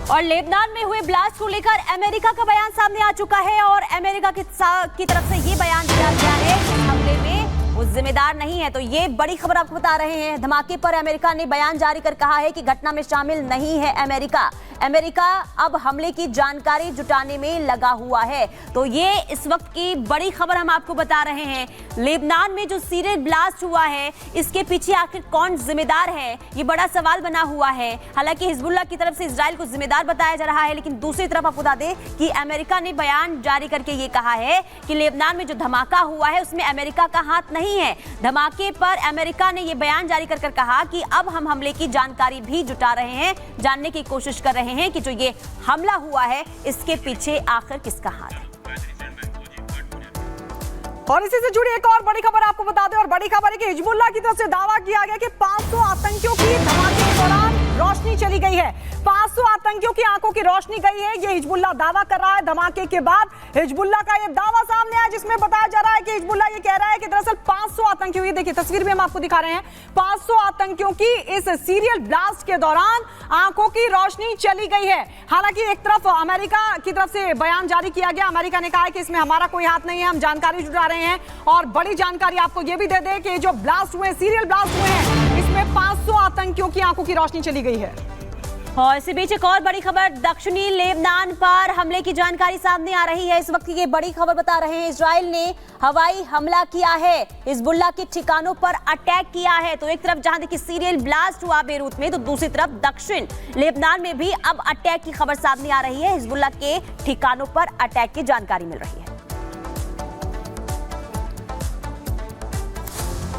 और लेबनान में हुए ब्लास्ट को लेकर अमेरिका का बयान सामने आ चुका है और अमेरिका की तरफ से ये बयान दिया गया है कि हमले में वो जिम्मेदार नहीं है। तो ये बड़ी खबर आपको बता रहे हैं। धमाके पर अमेरिका ने बयान जारी कर कहा है कि घटना में शामिल नहीं है अमेरिका। अमेरिका अब हमले की जानकारी जुटाने में लगा हुआ है। तो ये इस वक्त की बड़ी खबर हम आपको बता रहे हैं। लेबनान में जो सीरियल ब्लास्ट हुआ है, इसके पीछे आखिर कौन जिम्मेदार है, ये बड़ा सवाल बना हुआ है। हालांकि हिजबुल्लाह की तरफ से इजराइल को जिम्मेदार बताया जा रहा है, लेकिन दूसरी तरफ आपको बता दें कि अमेरिका ने बयान जारी करके ये कहा है कि लेबनान में जो धमाका हुआ है उसमें अमेरिका का हाथ नहीं है। धमाके पर अमेरिका ने ये बयान जारी कर कहा कि अब हम हमले की जानकारी भी जुटा रहे हैं, जानने की कोशिश कर रहे हैं कि जो ये हमला हुआ है इसके पीछे आखिर किसका हाथ है। और इसी से जुड़ी एक और बड़ी खबर आपको बता दें, और बड़ी खबर है कि हिजबुल्लाह की तरफ से दावा किया गया कि 500 आतंकियों की धमाके के दौरान रोशनी चली गई है। 500 आतंकियों की आंखों की रोशनी गई है, ये हिजबुल्लाह दावा कर रहा है। धमाके के बाद हिजबुल्लाह का ये दावा सामने आया, जिसमें बताया जा रहा है कि हिजबुल्लाह ये कह रहा है कि दरअसल 500 आतंकियों, ये देखिए तस्वीर भी हम आपको दिखा रहे हैं, 500 आतंकियों की इस सीरियल ब्लास्ट के दौरान आंखों की रोशनी चली गई है। हालांकि एक तरफ अमेरिका की तरफ से बयान जारी किया गया, अमेरिका ने कहा है कि इसमें हमारा कोई हाथ नहीं है, हम जानकारी जुटा रहे हैं। और बड़ी जानकारी आपको ये भी दे दें कि जो ब्लास्ट हुए, सीरियल ब्लास्ट हुए हैं, इसमें 500 आतंकियों की आंखों की रोशनी चली गई है। और इसी बीच एक और बड़ी खबर, दक्षिणी लेबनान पर हमले की जानकारी सामने आ रही है। इस वक्त की ये बड़ी खबर बता रहे हैं, इजराइल ने हवाई हमला किया है, हिजबुल्लाह के ठिकानों पर अटैक किया है। तो एक तरफ जहां देखिए सीरियल ब्लास्ट हुआ बेरूत में, तो दूसरी तरफ दक्षिण लेबनान में भी अब अटैक की खबर सामने आ रही है। हिजबुल्लाह के ठिकानों पर अटैक की जानकारी मिल रही है।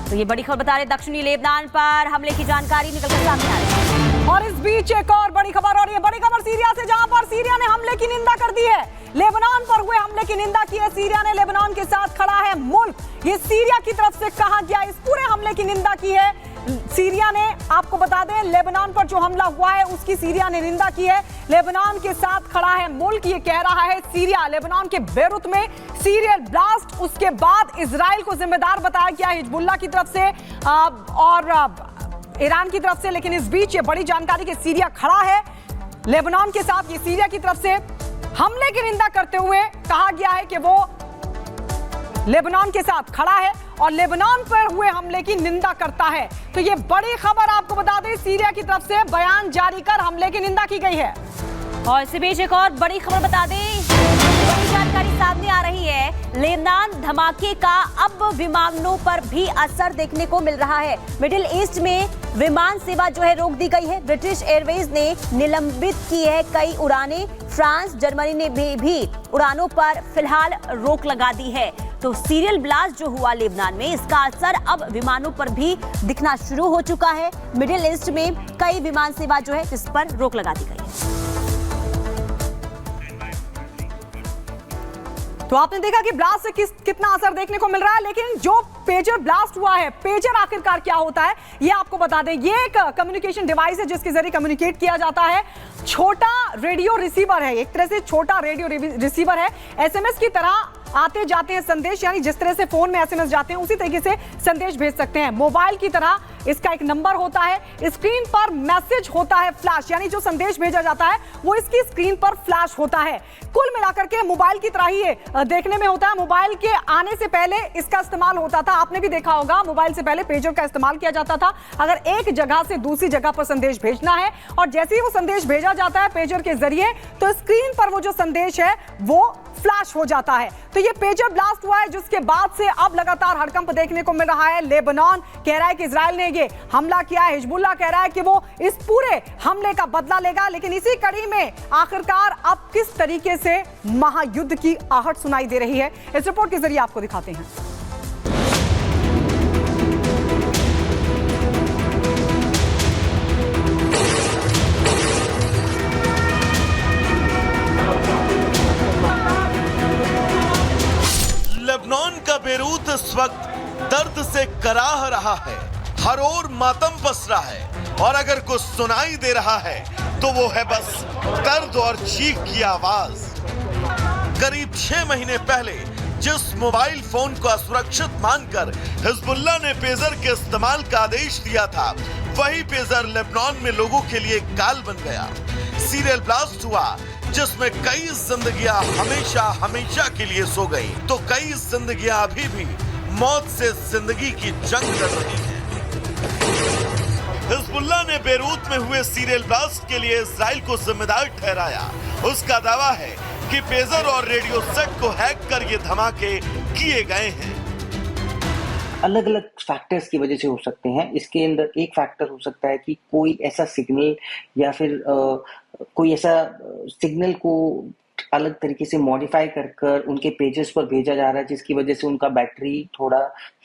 तो ये बड़ी खबर बता रहे, दक्षिणी लेबनान पर हमले की जानकारी निकलकर सामने आ रही है। और इस बीच एक और बड़ी खबर, और ये बड़ी खबर सीरिया से, जहां पर सीरिया ने हमले की निंदा कर दी है। लेबनान पर हुए हमले की निंदा की है सीरिया ने, लेबनान के साथ खड़ा है मुल्क। ये सीरिया की तरफ से कहा गया, इस पूरे हमले की निंदा की है सीरिया ने। आपको बता दें, लेबनान पर जो हमला हुआ है उसकी सीरिया ने निंदा की है। लेबनान के साथ खड़ा है मुल्क, ये कह रहा है सीरिया। लेबनान के बेरूत में सीरियल ब्लास्ट, उसके बाद इजराइल को जिम्मेदार बताया गया हिजबुल्लाह की तरफ से और ईरान की तरफ से। लेकिन इस बीच ये बड़ी जानकारी कि सीरिया खड़ा है लेबनान के साथ। ये सीरिया की तरफ से हमले की निंदा करते हुए कहा गया है कि वो लेबनान के साथ खड़ा है और लेबनान पर हुए हमले की निंदा करता है। तो ये बड़ी खबर आपको बता दें, सीरिया की तरफ से बयान जारी कर हमले की निंदा की गई है। और इसी बीच एक और बड़ी खबर बता दें, बड़ी जानकारी सामने आ रही है। लेबनान धमाके का अब विमानों पर भी असर देखने को मिल रहा है। मिडिल ईस्ट में विमान सेवा जो है रोक दी गई है। ब्रिटिश एयरवेज ने निलंबित की है कई उड़ानें। फ्रांस, जर्मनी ने भी उड़ानों पर फिलहाल रोक लगा दी है। तो सीरियल ब्लास्ट जो हुआ लेबनान में, इसका असर अब विमानों पर भी दिखना शुरू हो चुका है। मिडिल ईस्ट में कई विमान सेवा जो है इस पर रोक लगा दी गई है। तो आपने देखा कि ब्लास्ट से कितना असर देखने को मिल रहा है। लेकिन जो पेजर ब्लास्ट हुआ है, पेजर आखिरकार क्या होता है ये आपको बता दें। ये एक कम्युनिकेशन डिवाइस है जिसके जरिए कम्युनिकेट किया जाता है। छोटा रेडियो रिसीवर है, एक तरह से छोटा रेडियो रिसीवर है। एसएमएस की तरह आते जाते हैं संदेश, यानी जिस तरह से फोन में एसएमएस जाते हैं उसी तरीके से संदेश भेज सकते हैं। मोबाइल की तरह इसका एक नंबर होता है, स्क्रीन पर मैसेज होता है फ्लैश, यानी जो संदेश भेजा जाता है वो इसकी स्क्रीन पर फ्लैश होता है। कुल मिलाकर के मोबाइल की तरह ही ये देखने में होता है। मोबाइल के आने से पहले इसका इस्तेमाल होता था, आपने भी देखा होगा, मोबाइल से पहले पेजर का इस्तेमाल किया जाता था। अगर एक जगह से दूसरी जगह पर संदेश भेजना है और जैसे ही वो संदेश भेजा जाता है पेजर के जरिए, तो स्क्रीन पर वो जो संदेश है वो फ्लैश हो जाता है। तो ये पेजर ब्लास्ट हुआ है, जिसके बाद से अब लगातार हड़कंप देखने को मिल रहा है। लेबनान कह रहा है कि इजराइल ने ये हमला किया है, हिजबुल्लाह कह रहा है कि वो इस पूरे हमले का बदला लेगा। लेकिन इसी कड़ी में आखिरकार अब किस तरीके से महायुद्ध की आहट सुनाई दे रही है, इस रिपोर्ट के जरिए आपको दिखाते हैं। लेबनान का बेरूत इस वक्त दर्द से कराह रहा है, हर ओर मातम पसरा है और अगर कुछ सुनाई दे रहा है तो वो है बस दर्द और चीख की आवाज। करीब 6 महीने पहले जिस मोबाइल फोन को असुरक्षित मानकर हिजबुल्लाह ने पेजर के इस्तेमाल का आदेश दिया था, वही पेजर लेबनान में लोगों के लिए काल बन गया। सीरियल ब्लास्ट हुआ जिसमें कई जिंदगियां हमेशा हमेशा के लिए सो गई, तो कई जिंदगियां अभी भी मौत से जिंदगी की जंग लड़ रही हैं। हिजबुल्लाह ने बेरूत में हुए सीरियल ब्लास्ट के लिए इजराइल को जिम्मेदार ठहराया। उसका दावा है कि पेजर और रेडियो सेट को हैक कर ये धमाके किए गए हैं। अलग अलग फैक्टर्स की वजह से हो सकते हैं। इसके अंदर एक फैक्टर हो सकता है कि कोई ऐसा सिग्नल या फिर कोई ऐसा सिग्नल को अलग तरीके से मॉडिफाई कर उनके पेजेस पर भेजा जा रहा है, जिसकी वजह से उनका बैटरी थोड़ा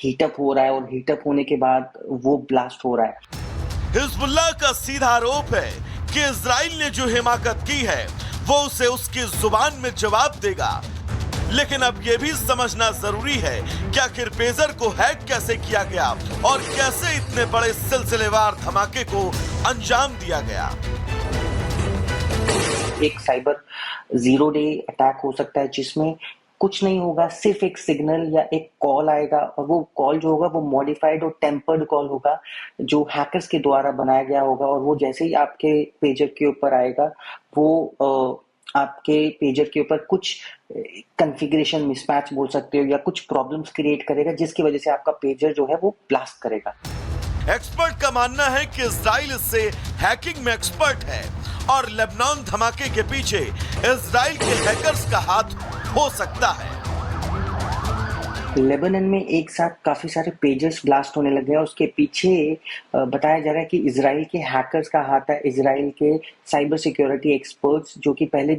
हीटअप हो रहा है और हीटअप होने के बाद वो ब्लास्ट हो रहा है। हिजबुल्लाह का सीधा आरोप है कि इजराइल ने जो हिमाकत की है वो उसे उसकी जुबान में जवाब देगा, लेकिन अब यह भी समझना जरूरी है कि आखिर पेजर को हैक कैसे किया गया और कैसे इतने बड़े सिलसिलेवार धमाके को अंजाम दिया गया। एक साइबर 0 डे अटैक हो सकता है जिसमें कुछ नहीं होगा, सिर्फ एक सिग्नल या एक कॉल आएगा और वो कॉल जो होगा वो मॉडिफाइड और टेम्पर्ड कॉल होगा जो हैकर्स के द्वारा बनाया गया होगा, और वो जैसे ही आपके पेजर के ऊपर आएगा वो आपके पेजर के ऊपर कुछ कॉन्फ़िगरेशन मिसमैच बोल सकते हो या कुछ प्रॉब्लम्स क्रिएट करेगा, जिसकी वजह से आपका पेजर जो है वो ब्लास्ट करेगा। एक्सपर्ट का मानना है कि इजराइल इससे हैकिंग में एक्सपर्ट है और लेबनान धमाके के पीछे इजराइल के हैकर्स का हाथ हो सकता है। लेबनान में एक साथ काफी सारे पेजेस ब्लास्ट होने लगे हैं। उसके पीछे बताया जा रहा है कि इजराइल के हैकर्स का हाथ है, इजराइल के साइबर सिक्योरिटी एक्सपर्ट्स, जो कि पहले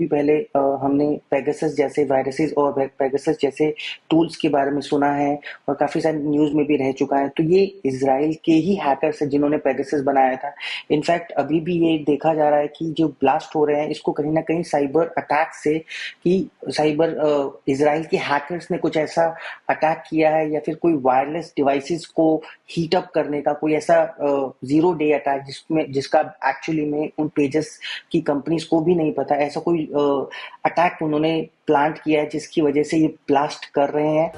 हमने पेगासस जैसे वायरसेस और पेगासस जैसे टूल्स के बारे में सुना है और काफी सारे न्यूज में भी रह चुका है। तो ये इजराइल के ही हैकर्स है जिन्होंने पेगासस बनाया था। इनफैक्ट अभी भी ये देखा जा रहा है कि जो ब्लास्ट हो रहे हैं इसको कहीं ना कहीं साइबर अटैक से, कि साइबर इजराइल के हैकर्स ने कुछ ऐसा अटैक किया है या फिर कोई वायरलेस डिवाइसेस को हीट अप करने का कोई ऐसा 0 डे अटैक जिसका एक्चुअली में उन पेजेस की कंपनीज को भी नहीं पता, ऐसा कोई अटैक उन्होंने प्लान किया है जिसकी वजह से ये ब्लास्ट कर रहे हैं।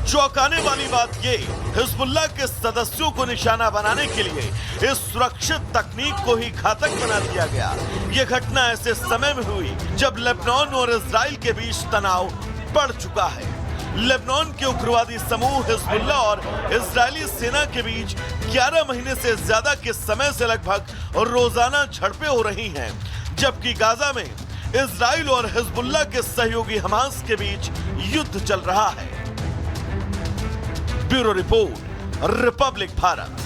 चौंकाने वाली बात ये, हिजबुल्लाह के सदस्यों को निशाना बनाने के लिए इस सुरक्षित तकनीक को ही घातक बना दिया गया। ये घटना ऐसे समय में हुई जब लेबनान और इजराइल के बीच तनाव बढ़ चुका है। लेबनान के उग्रवादी समूह हिजबुल्लाह और इजरायली सेना के बीच 11 महीने से ज्यादा के समय से लगभग रोजाना झड़पें हो रही हैं, जबकि गाजा में इजराइल और हिजबुल्लाह के सहयोगी हमास के बीच युद्ध चल रहा है। Bureau report, Republic Bharat.